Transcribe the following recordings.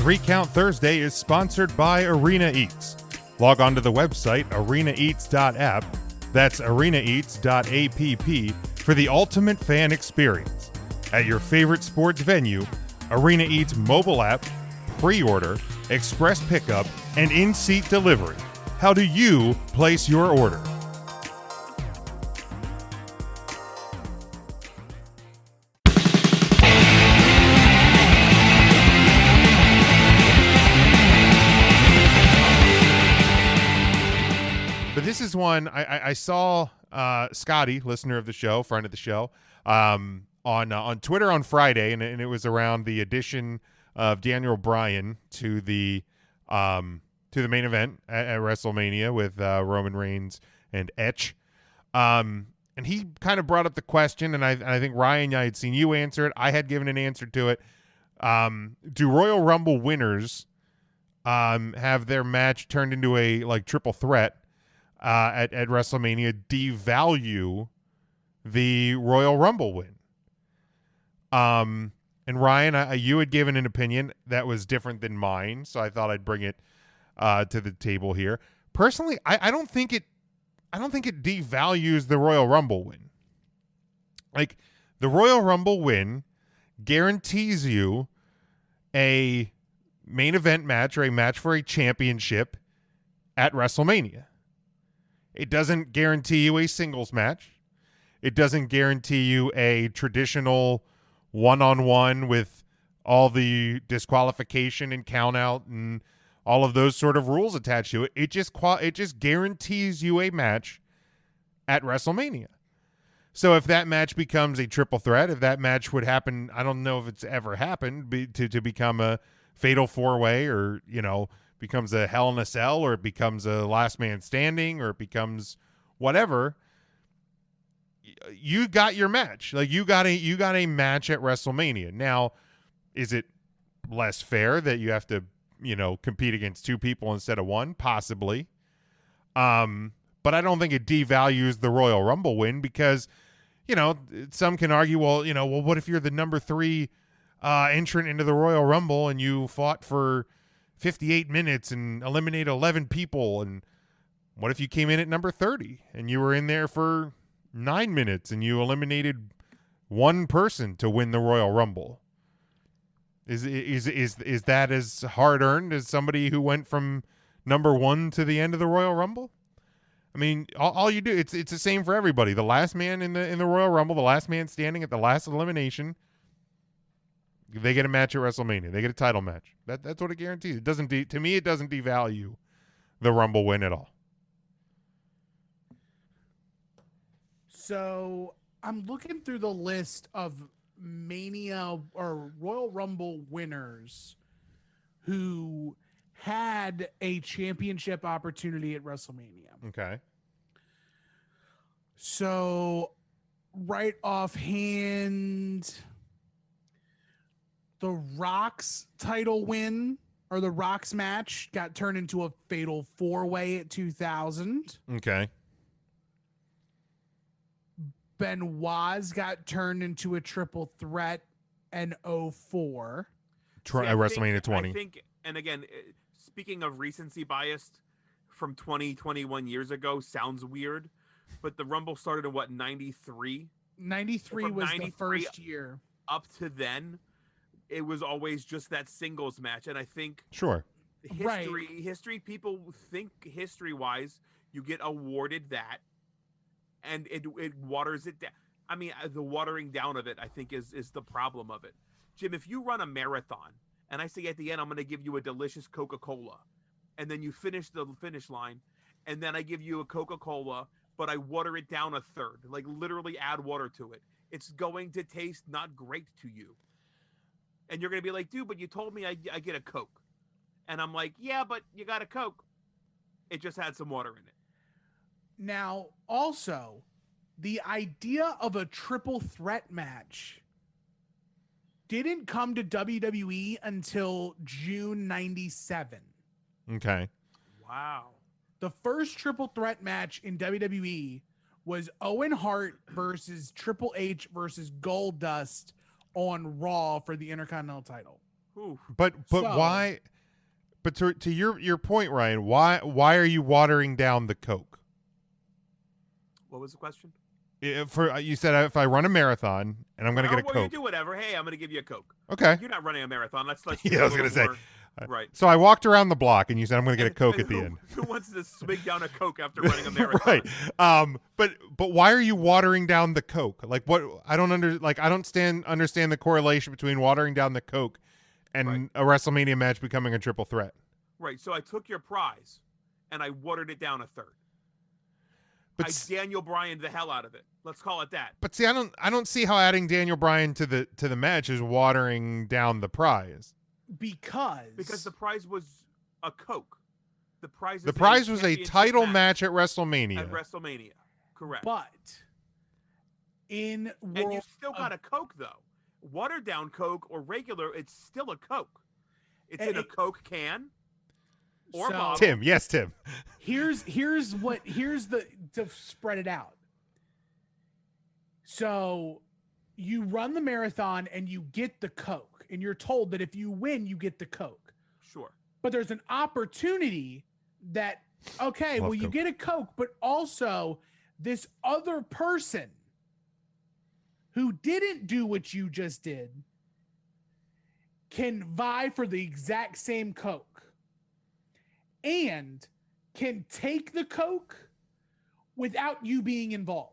3 Count Thursday is sponsored by Arena Eats. Log on to the website arenaeats.app, that's arenaeats.app, for the ultimate fan experience. At your favorite sports venue, Arena Eats mobile app, pre-order, express pickup, and in-seat delivery. How do you place your order? But this is one I saw Scotty, listener of the show, friend of the show, on Twitter on Friday, and it was around the addition of Daniel Bryan to the main event at WrestleMania with Roman Reigns and Edge. And he kind of brought up the question, and I think, Ryan, I had seen you answer it. I had given an answer to it. Do Royal Rumble winners have their match turned into a triple threat at WrestleMania devalue the Royal Rumble win? And Ryan, you had given an opinion that was different than mine, so I thought I'd bring it to the table here. Personally, I don't think it devalues the Royal Rumble win. Like, the Royal Rumble win guarantees you a main event match or a match for a championship at WrestleMania. It doesn't guarantee you a singles match. It doesn't guarantee you a traditional one-on-one with all the disqualification and count out and all of those sort of rules attached to it. It just guarantees you a match at WrestleMania. So if that match becomes a triple threat, if that match would happen, I don't know if it's ever happened to become a fatal four-way, or, becomes a Hell in a Cell, or it becomes a last man standing, or it becomes whatever, you got your match. Like, you got a match at WrestleMania. Now, is it less fair that you have to, compete against two people instead of one? Possibly. But I don't think it devalues the Royal Rumble win, because, some can argue, well, what if you're the number 3 entrant into the Royal Rumble and you fought for 58 minutes and eliminated 11 people, and what if you came in at number 30 and you were in there for 9 minutes and you eliminated one person to win the Royal Rumble? Is that as hard earned as somebody who went from number 1 to the end of the Royal Rumble? I mean, all you do, it's the same for everybody. The last man in the Royal Rumble, the last man standing at the last elimination, they get a match at WrestleMania. They get a title match. That's what it guarantees. It doesn't to me, it doesn't devalue the Rumble win at all. So I'm looking through the list of Mania or Royal Rumble winners who had a championship opportunity at WrestleMania. Okay. So right offhand, The Rock's title win, or The Rock's match, got turned into a fatal 4-way at 2000. Okay. Benoit's got turned into a triple threat in 04. WrestleMania 20. I think, and again, speaking of recency bias from 21 years ago, sounds weird, but the Rumble started in what, 93? 93 was 93 the first year. Up to then, it was always just that singles match, and I think sure, history people think history-wise, you get awarded that, and it waters it down. I mean, the watering down of it, I think, is the problem of it. Jim, if you run a marathon, and I say at the end, I'm going to give you a delicious Coca-Cola, and then you finish the finish line, and then I give you a Coca-Cola, but I water it down a third, like literally add water to it, it's going to taste not great to you. And you're going to be like, dude, but you told me I get a Coke. And I'm like, yeah, but you got a Coke. It just had some water in it. Now, also, the idea of a triple threat match didn't come to WWE until June 97. Okay. Wow. The first triple threat match in WWE was Owen Hart versus Triple H versus Goldust on Raw for the Intercontinental title. Ooh. But So- why? But to your point, Ryan, why are you watering down the Coke? What was the question? For you said if I run a marathon and I'm going to get a well, you Coke. do whatever. Hey, I'm going to give you a Coke. Okay. You're not running a marathon. Let's Yeah, I was going to say. Right. So I walked around the block and you said I'm going to get a Coke And at the end. Who wants to swig down a Coke after running a marathon? Right. But why are you watering down the Coke? Like what? I don't understand the correlation between watering down the Coke and Right. a WrestleMania match becoming a triple threat. Right. So I took your prize and I watered it down a third. But I Daniel Bryan the hell out of it. Let's call it that. But see, I don't see how adding Daniel Bryan to the match is watering down the prize. Because the prize was a Coke. The prize was a title match at WrestleMania. At WrestleMania. Correct. But in and you World still got a Coke though. Watered down Coke or regular, it's still a Coke. It's in a Coke can. Or So- bottle. Tim, yes, Tim. here's the to spread it out. So you run the marathon and you get the Coke, and you're told that if you win, you get the Coke. Sure. But there's an opportunity that, okay, Love well, you Coke. get a Coke, but also this other person who didn't do what you just did can vie for the exact same Coke and can take the Coke without you being involved.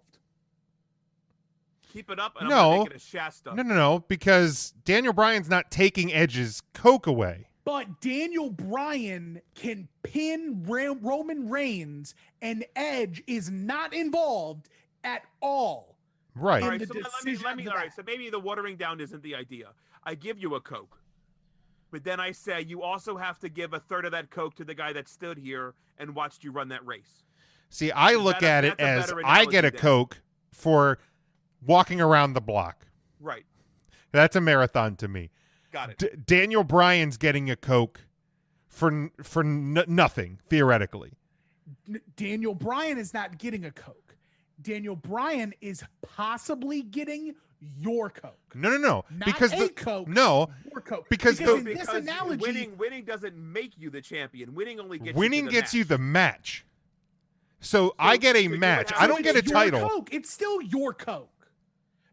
Keep it up and No. I'm gonna make it a Shasta. No, because Daniel Bryan's not taking Edge's Coke away. But Daniel Bryan can pin Roman Reigns, and Edge is not involved at all. Right. All in right, the so decision let me of the all right, match. so maybe the watering down isn't the idea. I give you a Coke. But then I say you also have to give a third of that Coke to the guy that stood here and watched you run that race. See, I look That's at it a as better I get a analogy then. Coke for walking around the block. Right. That's a marathon to me. Got it. Daniel Bryan's getting a Coke for nothing, theoretically. Daniel Bryan is not getting a Coke. Daniel Bryan is possibly getting your Coke. No. Not Because a Coke. No, Your Coke. because in the- this analogy, winning doesn't make you the champion. Winning only gets winning you to the gets you match. the match. So I get a so you would match. have I to don't get a it's your title. Coke. It's still your Coke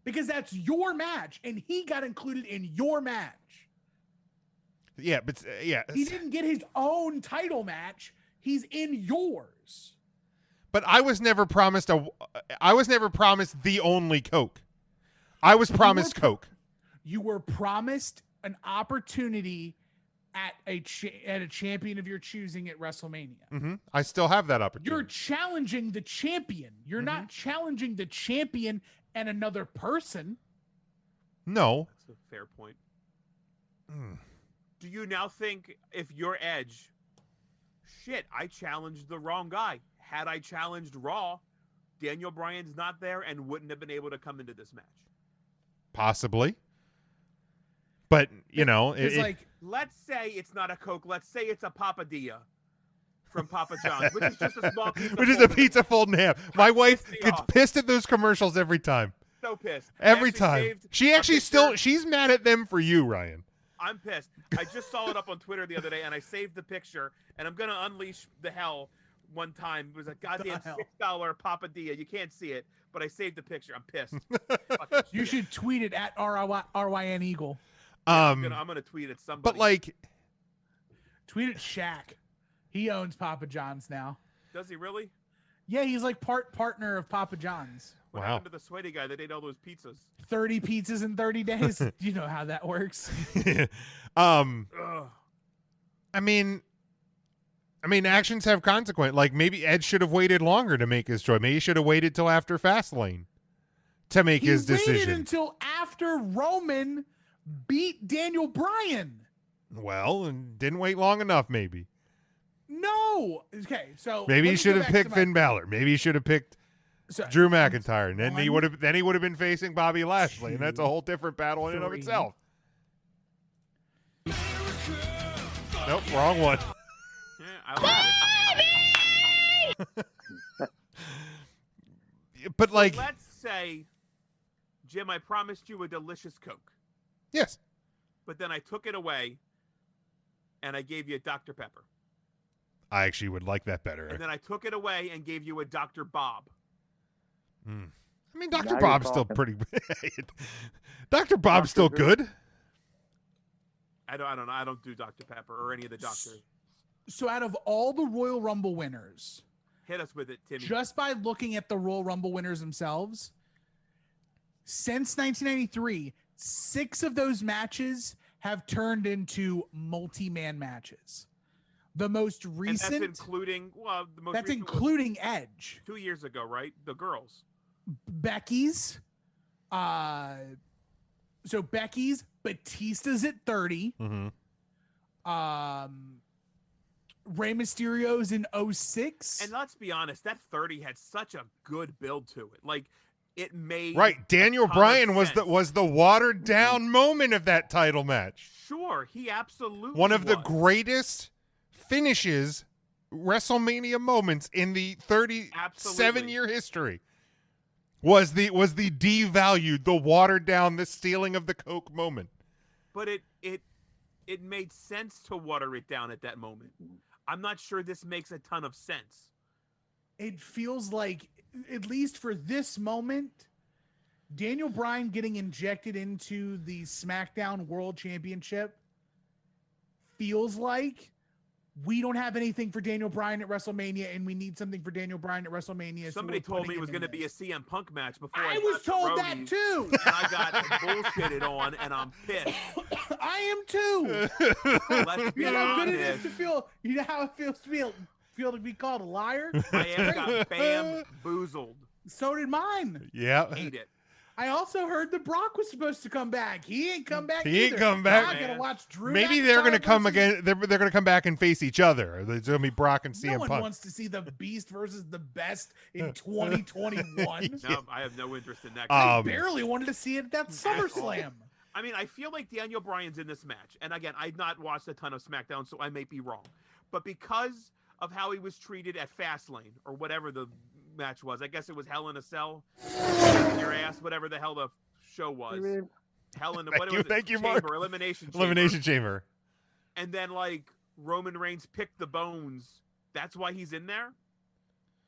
because that's your match, and he got included in your match. Yeah, but yeah. He didn't get his own title match. He's in yours. But I was never promised the only Coke. I was promised Coke. You were promised an opportunity at a champion of your choosing at WrestleMania. I still have that opportunity. You're challenging the champion. You're not challenging the champion and another person. No. That's a fair point. Mm. Do you now think if you're Edge, shit, I challenged the wrong guy. Had I challenged Raw, Daniel Bryan's not there and wouldn't have been able to come into this match. Possibly. But, you know, It's like, Let's say it's not a Coke. Let's say it's a papadilla from Papa John's, which is just a small pizza. which is a folded- pizza fold in half. My wife me gets off. pissed at those commercials every time. So pissed. I Every actually time. saved She a actually picture. she's mad at them for you, Ryan. I'm pissed. I just saw it up on Twitter the other day, and I saved the picture, and I'm going to unleash the hell one time. It was a goddamn hell? $6 papadilla. You can't see it, but I saved the picture. I'm pissed. Fucking you shit. should tweet it at RYN Eagle. I'm gonna tweet at somebody. But like, Tweet at Shaq. He owns Papa John's now. does he really? Yeah, he's like partner of Papa John's. What Wow. happened to the sweaty guy that ate all those pizzas? 30 pizzas in 30 days. You know how that works. Ugh. I mean, actions have consequence. Like maybe Ed should have waited longer to make his choice. Maybe he should have waited till after Fastlane to make his He waited decision. until after Roman beat Daniel Bryan. Well, and didn't wait long enough. Maybe. No. Okay, so Maybe let he me should go have back to picked my- Finn Balor. Maybe he should have picked so- Drew McIntyre, and then he One, would have been facing Bobby Lashley, and that's a whole different battle in and of three. itself. Nope, wrong one. Yeah, I like it. But like, Let's say, Jim, I promised you a delicious Coke, yes, but then I took it away and I gave you a Dr. Pepper. I actually would like that better. And then I took it away and gave you a Dr. Bob. I mean, Dr. Now Bob's you're still talking. pretty. Dr. Bob's still Dr. Who? good. I don't know. I don't do Dr. Pepper or any of the doctors. So out of all the Royal Rumble winners, Hit us with it, Timmy. just by looking at the Royal Rumble winners themselves, since 1993, 6 of those matches have turned into multi-man matches. The most recent, and that's including the most. that's recent was including Edge, 2 years ago, right? The girls. Becky's, so Becky's, Batista's at 30, Rey Mysterio's in 06. And let's be honest, that 30 had such a good build to it. Like it made Right, Daniel a ton of Bryan was sense. the watered down moment of that title match. Sure, he absolutely One of the was. greatest finishes WrestleMania moments in the 37-year history. Was the devalued, the watered down, the stealing of the Coke moment. But it made sense to water it down at that moment. I'm not sure this makes a ton of sense. It feels like, at least for this moment, Daniel Bryan getting injected into the SmackDown World Championship feels like we don't have anything for Daniel Bryan at WrestleMania, and we need something for Daniel Bryan at WrestleMania. Somebody so we're told me putting it was him in going to be a this. CM Punk match before I got was the told that roadies, too. And I got bullshitted on, and I'm pissed. I am too. Let's be You know how good it is honest. to feel. You know how it feels to be called a liar. My ass got bamboozled. So did mine. Yeah. Hate it. I also heard that Brock was supposed to come back. He ain't come back. He ain't either. come back. I gotta watch Drew. Maybe they're going to McIntyre come versus- again. They're going to come back and face each other. It's going to be Brock and No CM one Punk. wants to see the Beast versus the Best in 2021. No, I have no interest in that. I barely wanted to see it at that SummerSlam. I mean, I feel like Daniel Bryan's in this match. And again, I've not watched a ton of SmackDown, so I may be wrong. But because of how he was treated at Fastlane, or whatever the match was, I guess it was Hell in a Cell, in your ass, whatever the hell the show was. Hell in a, what was it? Thank you, Chamber, Mark. Elimination Chamber. Elimination Chamber. And then, like, Roman Reigns picked the bones. That's why he's in there?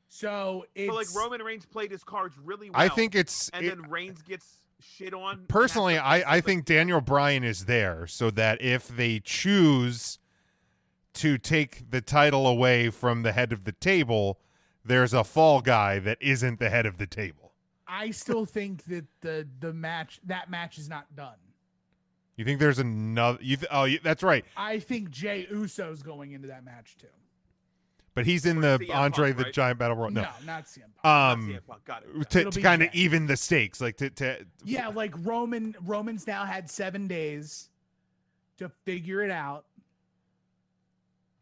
So it's So, like, Roman Reigns played his cards really well. I think it's And then Reigns gets shit on. and personally, has to- I think Daniel Bryan is there so that if they choose to take the title away from the head of the table, there's a fall guy that isn't the head of the table. I still think that the match is not done. You think there's another? That's right. I think Jey Uso's going into that match too. But he's in For the CM Andre Punk, the right? Giant Battle Royal. No, No, not CM Punk. Not CM Punk. Got it. to It'll be kind of Jey. even the stakes, like to Yeah, like Roman's now had 7 days to figure it out.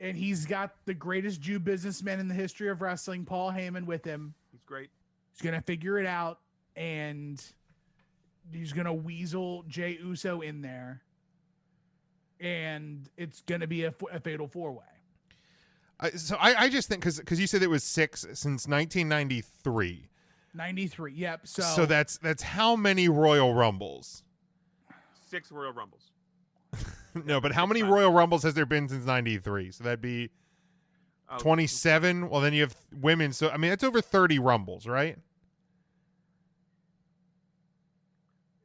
And he's got the greatest Jew businessman in the history of wrestling, Paul Heyman, with him. He's great. He's going to figure it out, and he's going to weasel Jey Uso in there. And it's going to be a fatal 4-way. I just think because you said it was 6 since 1993. 93. Yep. So that's how many Royal Rumbles? 6 Royal Rumbles. No, but how many Royal Rumbles has there been since 93? So that'd be Oh, 27. Well, then you have women. So, I mean, that's over 30 Rumbles, right?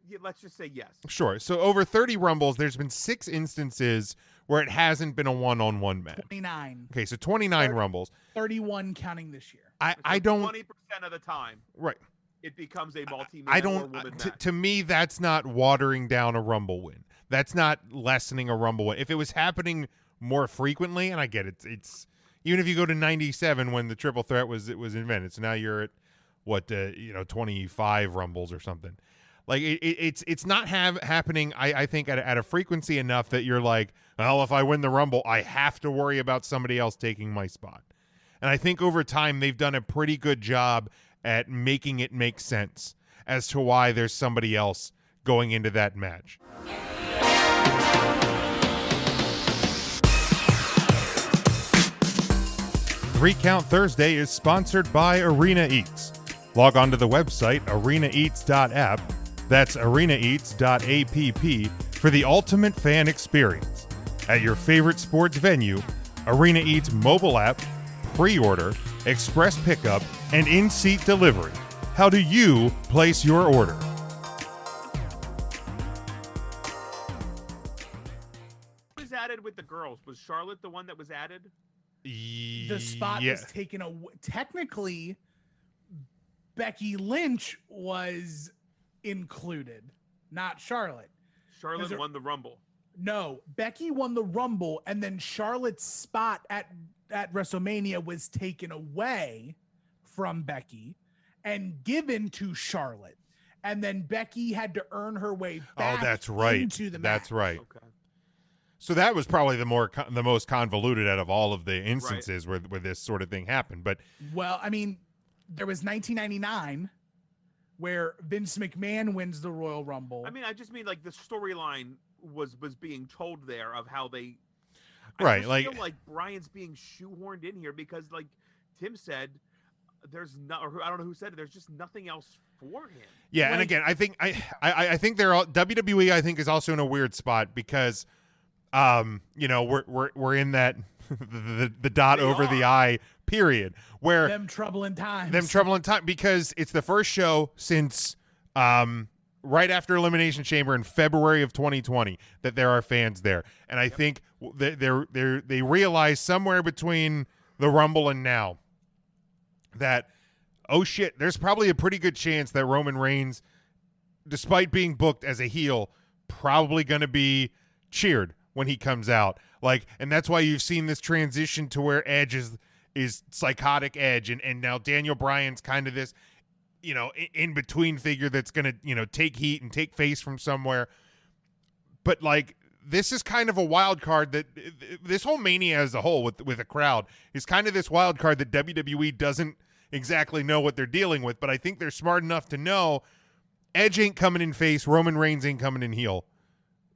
Yeah, let's just say yes. Sure. So over 30 Rumbles, there's been 6 instances where it hasn't been a one-on-one match. 29. Okay, so 29 Thirty. Rumbles. 31 counting this year. I don't 20% of the time, right. it becomes a multi-man I or don't. woman To, match. to me, that's not watering down a Rumble win. That's not lessening a Rumble win. If it was happening more frequently, and I get it, it's even if you go to 97 when the triple threat was invented. So now you're at what 25 Rumbles or something. Like it's not happening. I think at a frequency enough that you're like, well, if I win the Rumble, I have to worry about somebody else taking my spot. And I think over time they've done a pretty good job at making it make sense as to why there's somebody else going into that match. Three Count Thursday is sponsored by Arena Eats. Log on to the website arenaeats.app. That's arenaeats.app for the ultimate fan experience. at your favorite sports venue, Arena Eats mobile app, pre-order, express pickup, and in-seat delivery. How do you place your order? Who was added with the girls? Was Charlotte the one that was added? The spot was taken away. Technically, Becky Lynch was included, not Charlotte. Charlotte won the Rumble. No, Becky won the Rumble, and then Charlotte's spot at WrestleMania was taken away from Becky and given to Charlotte. And then Becky had to earn her way back that's right. into the match. That's right. Okay. So that was probably the most convoluted out of all of the instances where this sort of thing happened. But well, I mean, there was 1999 where Vince McMahon wins the Royal Rumble. I mean, I just mean like the storyline was being told there of how they. Right, I just like feel like Brian's being shoehorned in here because, like Tim said, there's no, or I don't know who said it. There's just nothing else for him. yeah, and again, I think I think they're all, WWE. I think is also in a weird spot because, we're in that the dot They over are. the I period where them troubling times. because it's the first show since right after Elimination Chamber in February of 2020 that there are fans there, and I think they realize somewhere between the Rumble and now that, oh shit, there's probably a pretty good chance that Roman Reigns, despite being booked as a heel, probably going to be cheered when he comes out. Like, and that's why you've seen this transition to where Edge is psychotic Edge, and now Daniel Bryan's kind of this, in between figure that's going to, take heat and take face from somewhere. But like, this is kind of a wild card that this whole Mania as a whole with a crowd is kind of this wild card that WWE doesn't exactly know what they're dealing with. But I think they're smart enough to know Edge ain't coming in face, Roman Reigns ain't coming in heel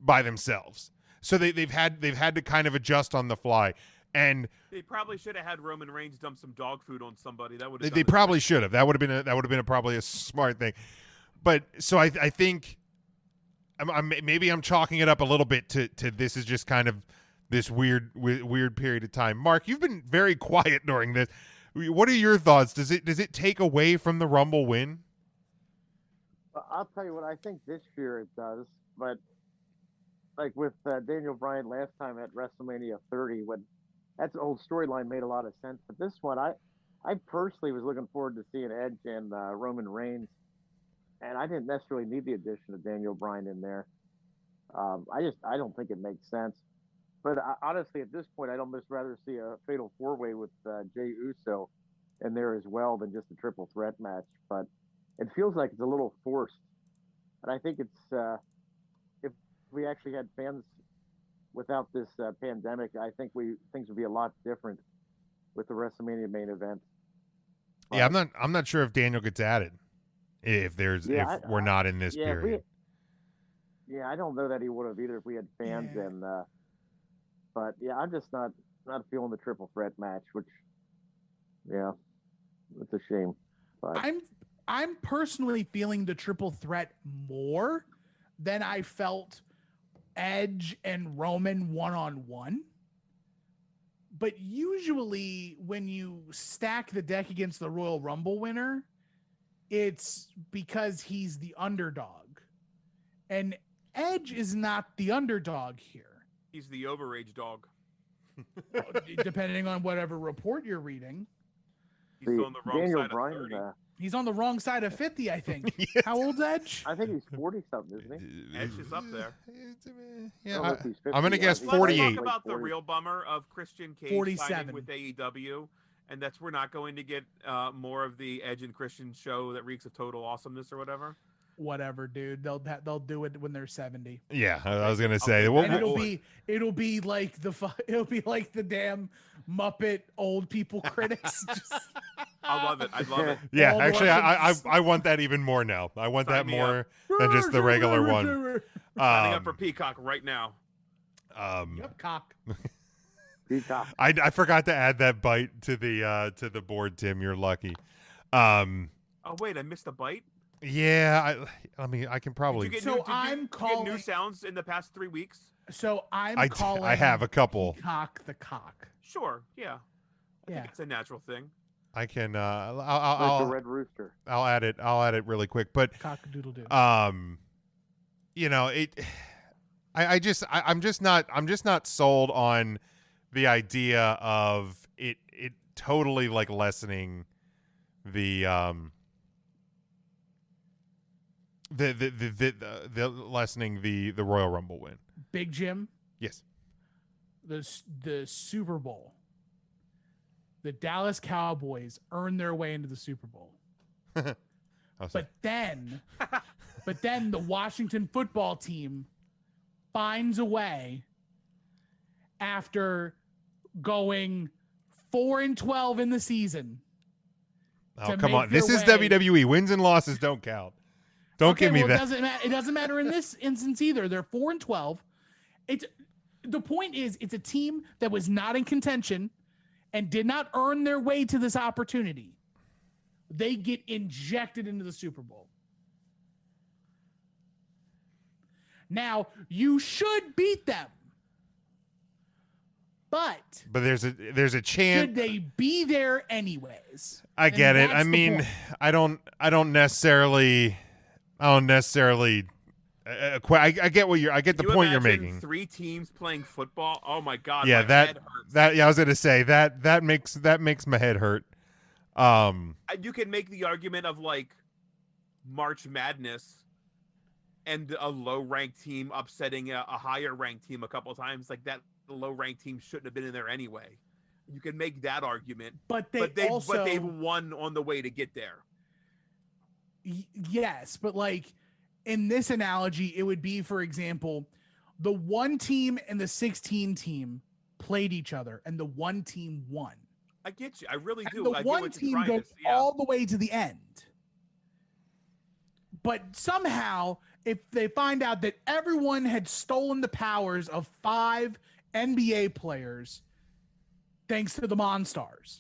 by themselves. So they've had to kind of adjust on the fly. And They probably should have had Roman Reigns dump some dog food on somebody. That would they probably should have. That would have been probably a smart thing. But so I think maybe I'm chalking it up a little bit to this is just kind of this weird period of time. Mark, you've been very quiet during this. What are your thoughts? Does it take away from the Rumble win? I'll tell you what I think this year it does, but like with Daniel Bryan last time at WrestleMania 30, when that old storyline made a lot of sense. But this one, I personally was looking forward to seeing Edge and Roman Reigns, and I didn't necessarily need the addition of Daniel Bryan in there. I don't think it makes sense. But honestly, at this point, I'd almost rather see a fatal four-way with Jey Uso in there as well than just a triple threat match. But it feels like it's a little forced, and I think it's if we actually had fans without this pandemic, I think things would be a lot different with the WrestleMania main event. Yeah, I'm not sure if Daniel gets added if we're not in this period. I don't know that he would have either if we had fans and. But yeah, I'm just not feeling the triple threat match, which, yeah, it's a shame. But I'm personally feeling the triple threat more than I felt Edge and Roman one-on-one. But usually when you stack the deck against the Royal Rumble winner, it's because he's the underdog. And Edge is not the underdog here. He's the overage dog. Depending on whatever report you're reading. He's on the wrong Daniel side Bryan, of 30. He's on the wrong side of 50, I think. Yes. How old's Edge? I think he's 40-something, isn't he? Edge is up there. Yeah, I don't know if he's 50. I'm gonna guess I think he's 48. Let's talk like about the 40. real bummer of Christian Cage 47. signing with AEW, and that's we're not going to get more of the Edge and Christian show that reeks of total awesomeness or whatever. Whatever, dude. They'll do it when they're 70. Yeah, I was gonna say. Okay. And it'll be like the damn Muppet old people critics. I love it. I love it. Yeah, all actually, the I want that even more now. I want that Sign me more than just the regular one. Signing up for Peacock right now. Yep, cock. Peacock. I forgot to add that bite to the board, Tim. You're lucky. Oh wait, I missed a bite. Yeah, I can probably. Did you get, So new, did you- I'm did you get calling- new sounds in the past 3 weeks. So I'm I calling. have a couple. Peacock the cock. Sure, yeah. I Yeah. think it's a natural thing. I can. Like a I'll red rooster. add it. I'll add it really quick. But Cock doodle doo. you know it. I'm just not sold on the idea of it totally like lessening the lessening the Royal Rumble win. Big Jim. Yes. The Super Bowl. The Dallas Cowboys earned their way into the Super Bowl. But then the Washington football team finds a way after going 4-12 in the season. Oh, to come make on. This their is way- WWE. Wins and losses don't count. Don't give me well, that. It doesn't matter in this instance either. They're 4-12. The point is, it's a team that was not in contention and did not earn their way to this opportunity. They get injected into the Super Bowl. Now, you should beat them. But there's a chance. should they be there anyways? I get And it. I that's the mean, point. I don't necessarily. I get what I get the Can you point you're imagine making. 3 teams playing football. Oh my God. Yeah, my head hurts. I was gonna say that makes my head hurt. You can make the argument of like March Madness and a low-ranked team upsetting a higher-ranked team a couple of times. Like that low-ranked team shouldn't have been in there anyway. You can make that argument, But but they've won on the way to get there. Yes, but like in this analogy, it would be, for example, the 1 team and the 16 team played each other, and the 1 team won. I get you. I really And do. the I get one what you're team trying to goes say. Yeah. all the way to the end. But somehow, if they find out that everyone had stolen the powers of 5 NBA players, thanks to the Monstars,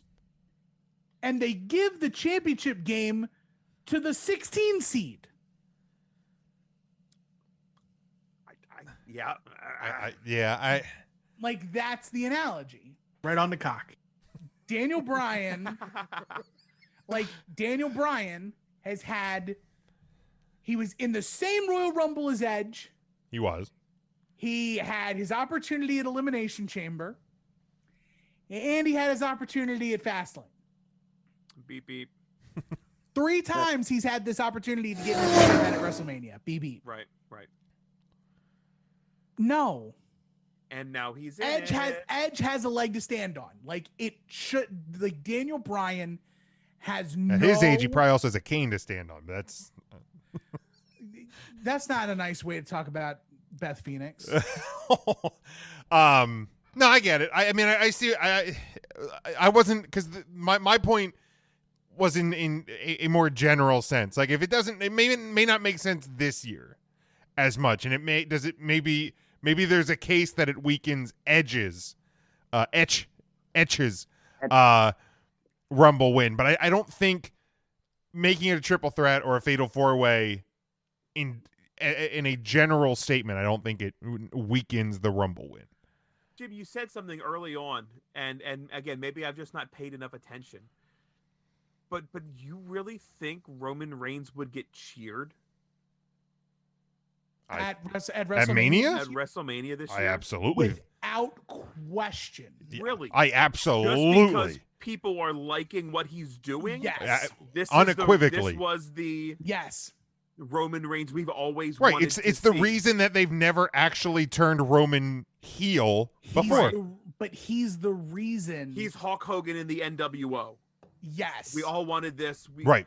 and they give the championship game to the 16 seed. Like, that's the analogy. Right on the cock. Daniel Bryan, Daniel Bryan he was in the same Royal Rumble as Edge. He was. He had his opportunity at Elimination Chamber. And he had his opportunity at Fastlane. Beep beep. 3 times he's had this opportunity to get in the main event at WrestleMania. BB. Right. No. And now he's in Edge it. has a leg to stand on. Like, it should, like, Daniel Bryan has no. At his age, he probably also has a cane to stand on. That's not a nice way to talk about Beth Phoenix. No, I get it. I mean, I see. I wasn't, because my point was in a more general sense. Like, if it doesn't, it may not make sense this year as much, and maybe there's a case that it weakens Edge's Rumble win, but I don't think making it a triple threat or a fatal 4-way in a general statement, I don't think it weakens the Rumble win. Jim, you said something early on, and again, maybe I've just not paid enough attention. But you really think Roman Reigns would get cheered At At WrestleMania? Mania? at WrestleMania this I year? absolutely. Without question. Really? I Just absolutely. because people are liking what he's doing? Yes. This Unequivocally. This was the Yes. Roman Reigns we've always Right, wanted it's to the see. reason that they've never actually turned Roman heel before. But he's the reason. He's Hulk Hogan in the NWO. yes. We all wanted this. Right.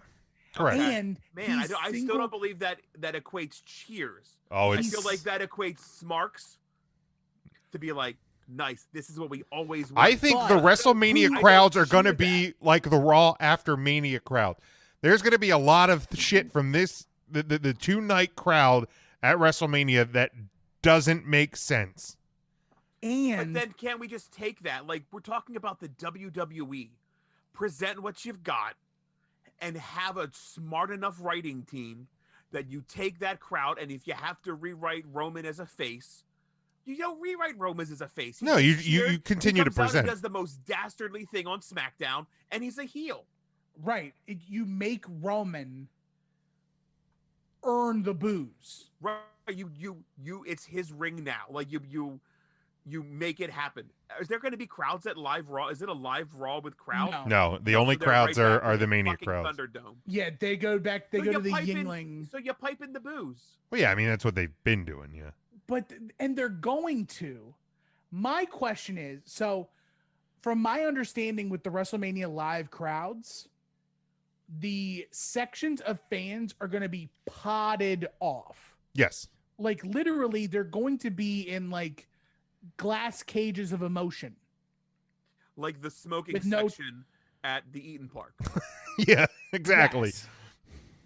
Correct. And Man, he's I still don't believe that equates cheers. Oh, I it's feel like that equates smarks to be like, nice. This is what we always I wanted. think But the WrestleMania who- crowds I are don't going to cheer be like the Raw after Mania crowd. There's going to be a lot of shit from the 2-night crowd at WrestleMania that doesn't make sense. And But then can't we just take that? Like, we're talking about the WWE. Present what you've got and have a smart enough writing team that you take that crowd, and if you have to rewrite Roman as a face, you don't rewrite Roman as a face. No, you continue to present. He does the most dastardly thing on SmackDown, and he's a heel. Right. You make Roman earn the booze. Right. You it's his ring now. Like you make it happen. Is there going to be crowds at Live Raw? Is it a Live Raw with crowd? No, the only crowds are the Mania crowds. Thunderdome. Yeah, they go back. They go to the Yingling. So you pipe in the booze. Well, yeah, I mean that's what they've been doing. Yeah. But and they're going to. My question is, so from my understanding with the WrestleMania Live crowds, the sections of fans are going to be potted off. Yes. Like literally, they're going to be in like glass cages of emotion. Like the smoking section at the Eaton Park. Yeah, exactly. Yes.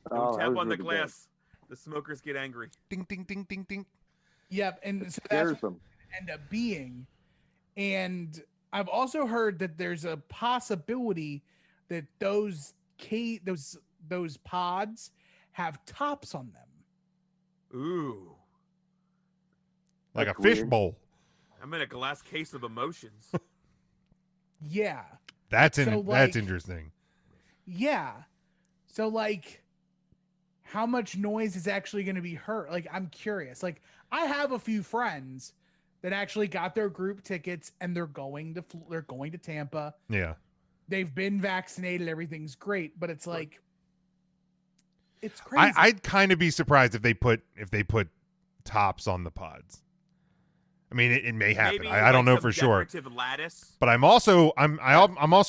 Don't tap on the glass. The smokers get angry. Ding, ding, ding, ding, ding. Yep, and so that's what it end up being. And I've also heard that there's a possibility that those pods have tops on them. Ooh. Like a fishbowl. I'm in a glass case of emotions. Yeah. That's interesting. Yeah. So like how much noise is actually going to be heard? Like I'm curious. Like I have a few friends that actually got their group tickets and they're going to Tampa. Yeah. They've been vaccinated, everything's great, but it's like it's crazy. I'd kind of be surprised if they put tops on the pods. I mean, it may happen. Maybe I don't know for sure. Lattice. But I'm also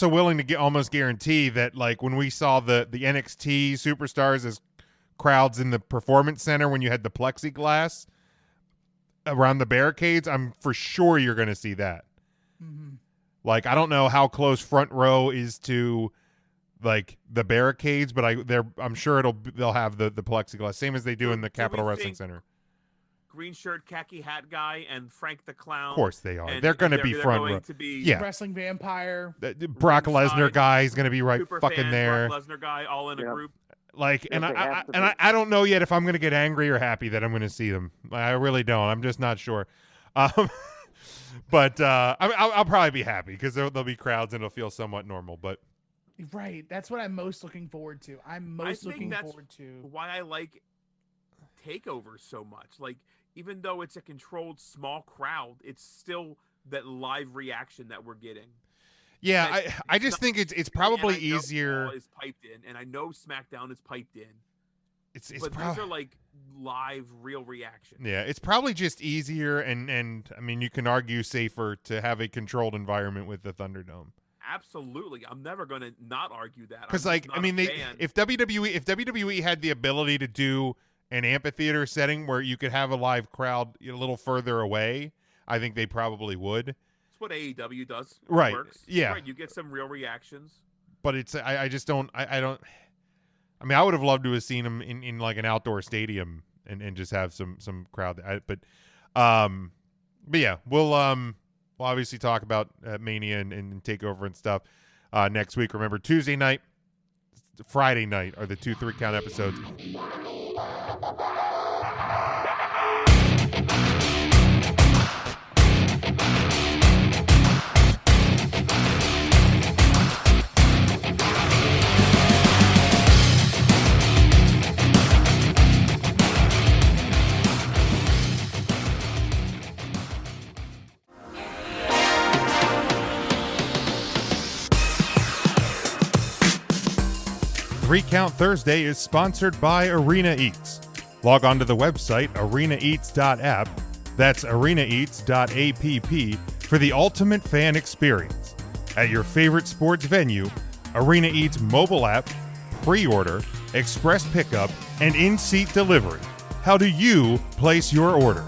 willing to almost guarantee that like when we saw the NXT superstars as crowds in the Performance Center when you had the plexiglass around the barricades, I'm for sure you're going to see that. Mm-hmm. Like I don't know how close front row is to like the barricades, but I'm sure they'll have the plexiglass same as they do in the Capitol Wrestling Center. Green shirt, khaki hat guy, and Frank the Clown. Of course they are. They're going to be front row. Yeah, Wrestling Vampire. Brock Lesnar guy is going to be right fucking there. Brock Lesnar guy, all in a group. Like, and I don't know yet if I'm going to get angry or happy that I'm going to see them. I really don't. I'm just not sure. But I'll probably be happy because there'll be crowds and it'll feel somewhat normal. But right, that's what I'm most looking forward to. Why I like takeovers so much. Like, even though it's a controlled small crowd, it's still that live reaction that we're getting. Yeah, I just think it's probably easier. Raw is piped in, and I know SmackDown is piped in. But those are like live, real reaction. Yeah, it's probably just easier, and I mean, you can argue safer to have a controlled environment with the Thunderdome. Absolutely, I'm never going to not argue that. Because, like, I mean, if WWE had the ability to do an amphitheater setting where you could have a live crowd a little further away, I think they probably would. That's what AEW does. Right. It works. Yeah. Right. You get some real reactions. But it's I just don't I mean, I would have loved to have seen them in like an outdoor stadium and just have some crowd. But yeah, we'll obviously talk about Mania and Takeover and stuff next week. Remember, Tuesday night, Friday night are the 2 3-count episodes. Three Count Thursday is sponsored by Arena Eats. Log on to the website arenaeats.app, that's arenaeats.app, for the ultimate fan experience. At your favorite sports venue, Arena Eats mobile app, pre-order, express pickup, and in-seat delivery. How do you place your order?